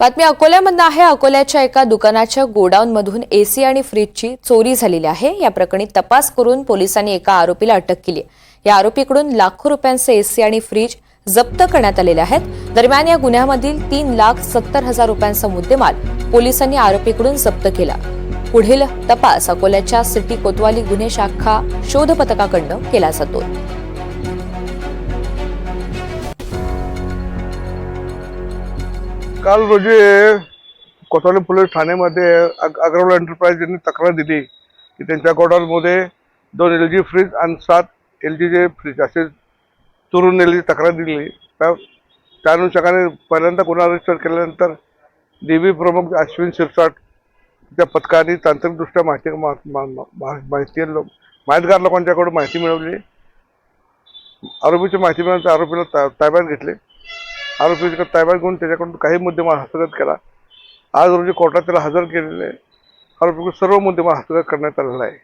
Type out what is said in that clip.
बातमी अकोल्यामधून आहे। अकोल्याच्या एका दुकानाच्या गोडाऊनमधून एसी आणि फ्रीजची चोरी झालेली आहे। या प्रकरणी तपास करून पोलिसांनी एका आरोपीला अटक केली। या आरोपीकडून लाखो रुपयांचे एसी आणि फ्रीज जप्त करण्यात आलेले आहेत। दरम्यान या गुन्ह्यामधील 3,70,000 रुपयांचा मुद्देमाल पोलिसांनी आरोपीकडून जप्त केला। पुढील तपास अकोल्याच्या सिटी कोतवाली गुन्हे शाखा शोध पथकाकडून केला जातो। काल रोजी कोतवाली पोलीस ठाण्यामध्ये अग्रवाल एंटरप्राइज यांनी तक्रार दिली की त्यांच्या गोडाऊनमध्ये 2 LG फ्रीज आणि 7 LG फ्रीज असे चोरून नेल्याची तक्रार दिली। त्या अनुषंगाने पहिल्यांदा गुन्हा रजिस्टर केल्यानंतर DB प्रमुख अश्विन शिरसाट त्या पथकाने तांत्रिकदृष्ट्या माहितगार लोकांच्याकडून माहिती मिळवली। आरोपीची माहिती मिळाल्यानंतर आरोपीला ताब्यात घेतले। आरोपीच्या ताब्यात घेऊन त्याच्याकडून काही मुद्देमाल हस्तगत केला। आज रोजी कोर्टात त्याला हजर केलेले आरोपीकडून सर्व मुद्देमाल हस्तगत करण्यात आलेला आहे।